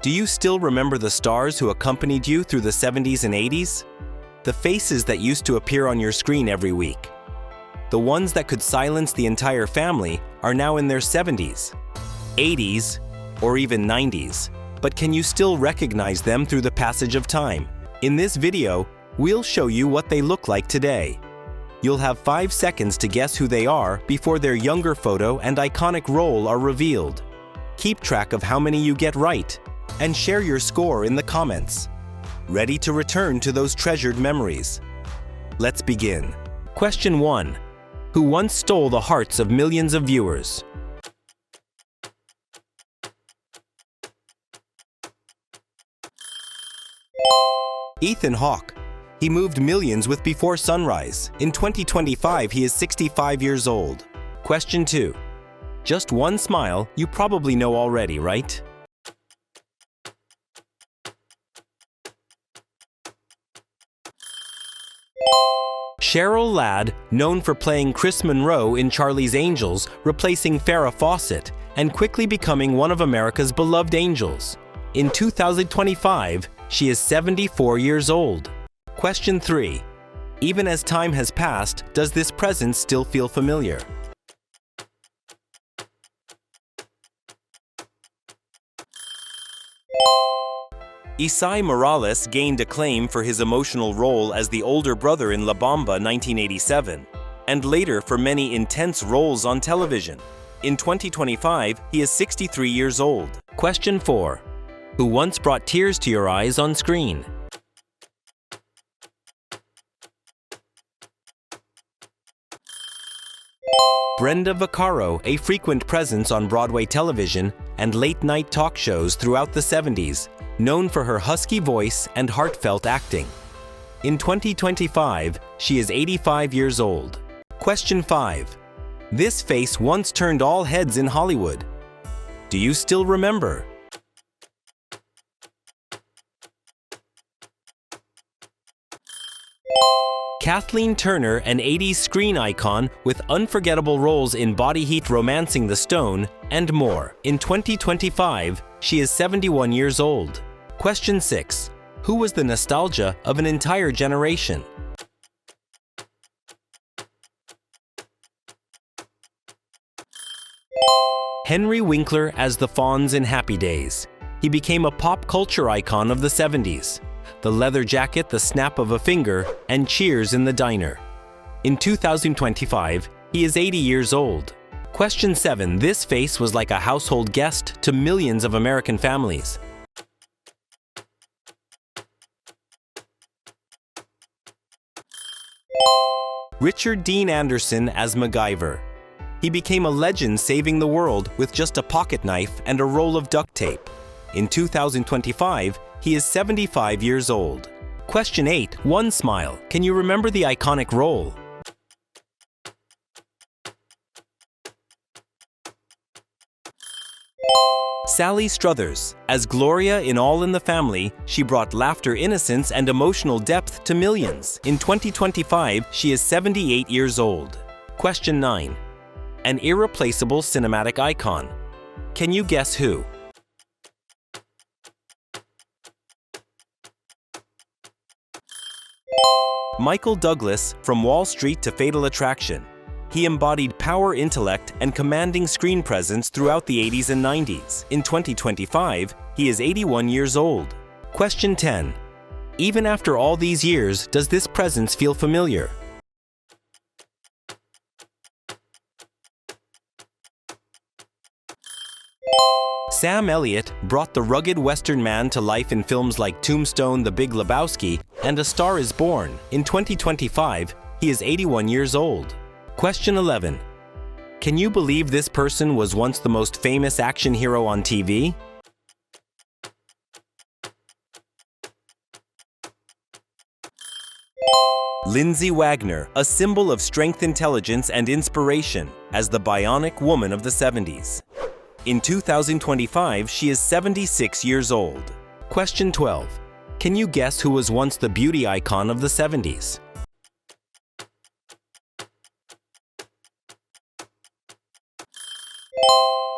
Do you still remember the stars who accompanied you through the 70s and 80s? The faces that used to appear on your screen every week. The ones that could silence the entire family are now in their 70s, 80s, or even 90s. But can you still recognize them through the passage of time? In this video, we'll show you what they look like today. You'll have 5 seconds to guess who they are before their younger photo and iconic role are revealed. Keep track of how many you get right, and share your score in the comments. Ready to return to those treasured memories? Let's begin. Question 1. Who once stole the hearts of millions of viewers? Ethan Hawke. He moved millions with Before Sunrise. In 2025, he is 65 years old. Question 2. Just one smile you probably know already, right? Cheryl Ladd, known for playing Chris Monroe in Charlie's Angels, replacing Farrah Fawcett, and quickly becoming one of America's beloved angels. In 2025, she is 74 years old. Question 3. Even as time has passed, does this presence still feel familiar? Esai Morales gained acclaim for his emotional role as the older brother in La Bamba 1987, and later for many intense roles on television. In 2025, he is 63 years old. Question 4. Who once brought tears to your eyes on screen? Brenda Vaccaro, a frequent presence on Broadway television and late-night talk shows throughout the 70s, known for her husky voice and heartfelt acting. In 2025, she is 85 years old. Question 5. This face once turned all heads in Hollywood. Do you still remember? Kathleen Turner, an 80s screen icon with unforgettable roles in Body Heat, Romancing the Stone, and more. In 2025, she is 71 years old. Question 6. Who was the nostalgia of an entire generation? Henry Winkler as the Fonz in Happy Days. He became a pop culture icon of the 70s. The leather jacket, the snap of a finger, and Cheers in the diner. In 2025, he is 80 years old. Question 7. This face was like a household guest to millions of American families. Richard Dean Anderson as MacGyver. He became a legend saving the world with just a pocket knife and a roll of duct tape. In 2025, he is 75 years old. Question 8. One smile. Can you remember the iconic role? Sally Struthers. As Gloria in All in the Family, she brought laughter, innocence, and emotional depth to millions. In 2025, she is 78 years old. Question 9. An irreplaceable cinematic icon. Can you guess who? Michael Douglas, from Wall Street to Fatal Attraction. He embodied power, intellect, and commanding screen presence throughout the 80s and 90s. In 2025, he is 81 years old. Question 10. Even after all these years, does this presence feel familiar? Sam Elliott brought the rugged Western man to life in films like Tombstone, The Big Lebowski, and A Star is Born. In 2025, he is 81 years old. Question 11. Can you believe this person was once the most famous action hero on TV? Lindsay Wagner, a symbol of strength, intelligence, and inspiration, as the Bionic Woman of the 70s. In 2025, she is 76 years old. Question 12. Can you guess who was once the beauty icon of the 70s?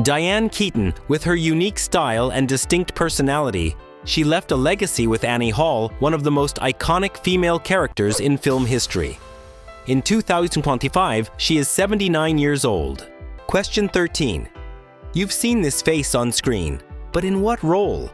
Diane Keaton, with her unique style and distinct personality, she left a legacy with Annie Hall, one of the most iconic female characters in film history. In 2025, she is 79 years old. Question 13. You've seen this face on screen, but in what role?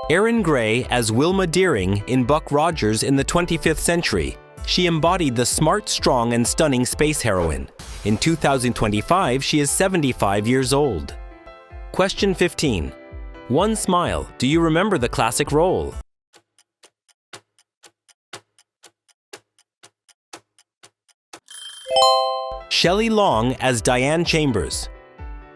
Erin Gray as Wilma Deering in Buck Rogers in the 25th Century. She embodied the smart, strong, and stunning space heroine. In 2025, she is 75 years old. Question 15. One Smile. Do you remember the classic role? Shelley Long as Diane Chambers.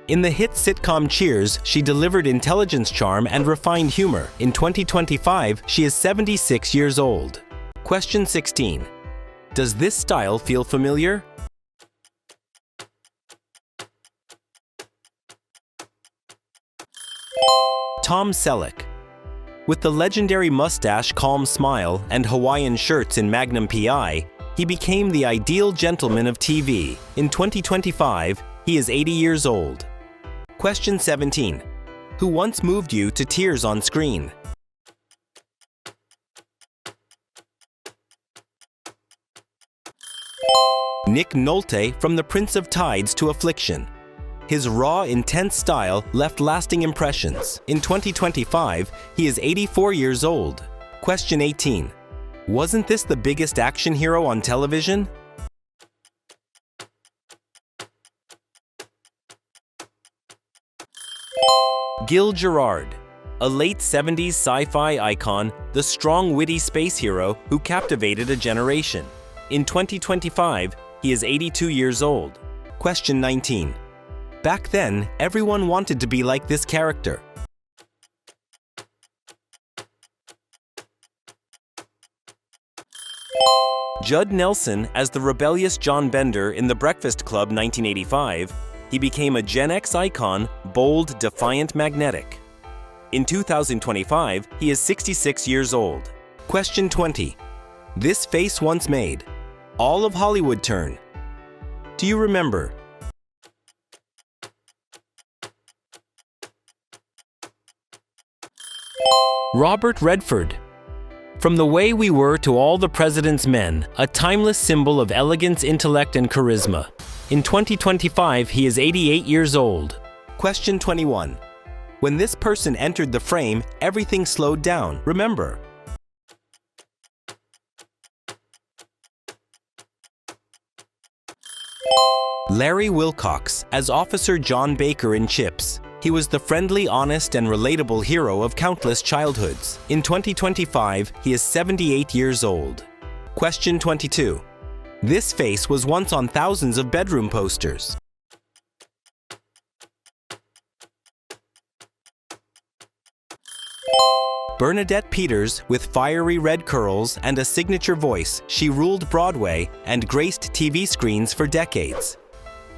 In the hit sitcom Cheers, she delivered intelligence, charm, and refined humor. In 2025, she is 76 years old. Question 16. Does this style feel familiar? Tom Selleck. With the legendary mustache, calm smile, and Hawaiian shirts in Magnum P.I., he became the ideal gentleman of TV. In 2025, he is 80 years old. Question 17. Who once moved you to tears on screen? Nick Nolte from The Prince of Tides to Affliction. His raw, intense style left lasting impressions. In 2025, he is 84 years old. Question 18. Wasn't this the biggest action hero on television? Gil Gerard. A late 70s sci-fi icon, the strong, witty space hero who captivated a generation. In 2025, he is 82 years old. Question 19. Back then, everyone wanted to be like this character. Judd Nelson as the rebellious John Bender in The Breakfast Club 1985, he became a Gen X icon, bold, defiant, magnetic. In 2025, he is 66 years old. Question 20. This face once made all of Hollywood turn. Do you remember? Robert Redford. From the way we were to all the president's men, a timeless symbol of elegance, intellect, and charisma. In 2025, he is 88 years old. Question 21. When this person entered the frame, everything slowed down. Remember? Larry Wilcox as Officer John Baker in Chips. He was the friendly, honest, and relatable hero of countless childhoods. In 2025, he is 78 years old. Question 22. This face was once on thousands of bedroom posters. Bernadette Peters, with fiery red curls and a signature voice, she ruled Broadway and graced TV screens for decades.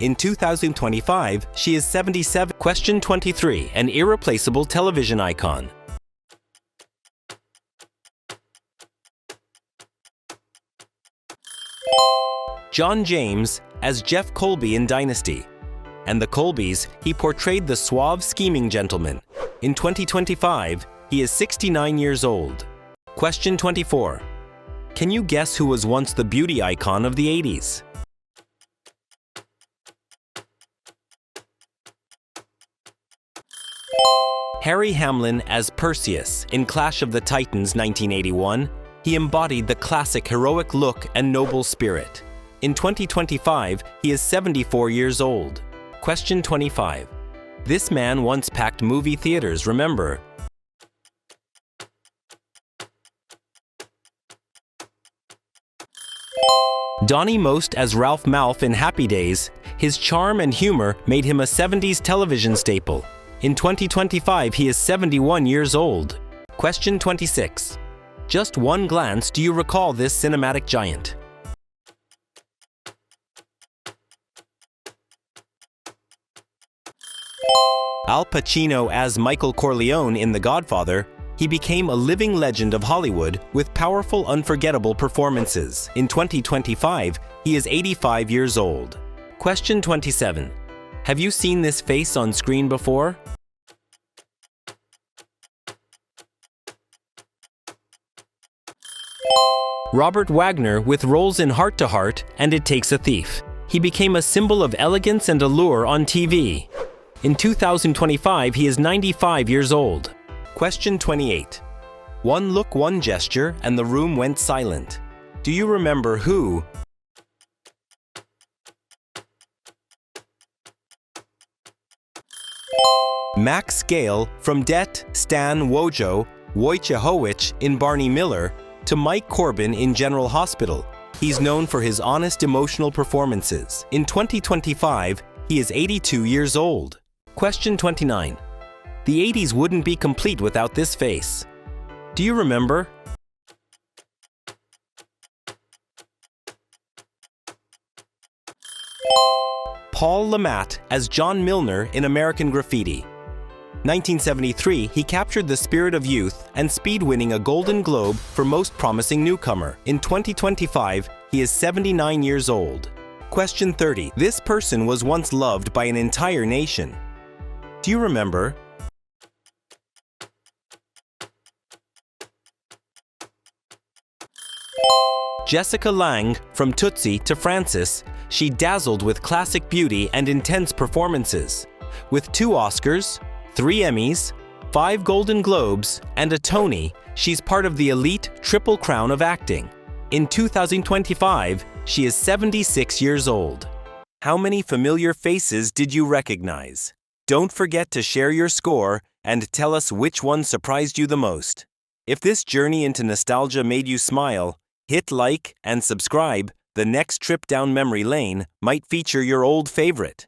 In 2025, she is 77. Question 23. An irreplaceable television icon. John James as Jeff Colby in Dynasty. And the Colbys, he portrayed the suave, scheming gentleman. In 2025, he is 69 years old. Question 24. Can you guess who was once the beauty icon of the 80s? Harry Hamlin as Perseus in Clash of the Titans 1981. He embodied the classic heroic look and noble spirit. In 2025, he is 74 years old. Question 25. This man once packed movie theaters, remember? Donnie Most as Ralph Malph in Happy Days. His charm and humor made him a 70s television staple. In 2025, he is 71 years old. Question 26. Just one glance, do you recall this cinematic giant? Al Pacino as Michael Corleone in The Godfather. He became a living legend of Hollywood with powerful, unforgettable performances. In 2025, he is 85 years old. Question 27. Have you seen this face on screen before? Robert Wagner with roles in Heart to Heart and It Takes a Thief. He became a symbol of elegance and allure on TV. In 2025, he is 95 years old. Question 28. One look, one gesture, and the room went silent. Do you remember who? Max Gail from Det, Stan Wojo, Wojciechowicz in Barney Miller, to Mike Corbin in General Hospital. He's known for his honest, emotional performances. In 2025, he is 82 years old. Question 29. The 80s wouldn't be complete without this face. Do you remember? Paul Le Mat as John Milner in American Graffiti. 1973, he captured the spirit of youth and speed, winning a Golden Globe for Most Promising Newcomer. In 2025, he is 79 years old. Question 30. This person was once loved by an entire nation. Do you remember? Jessica Lange from Tootsie to Frances, she dazzled with classic beauty and intense performances. With 2 Oscars, 3 Emmys, 5 Golden Globes, and a Tony, she's part of the elite Triple Crown of acting. In 2025, she is 76 years old. How many familiar faces did you recognize? Don't forget to share your score and tell us which one surprised you the most. If this journey into nostalgia made you smile, hit like and subscribe. The next trip down memory lane might feature your old favorite.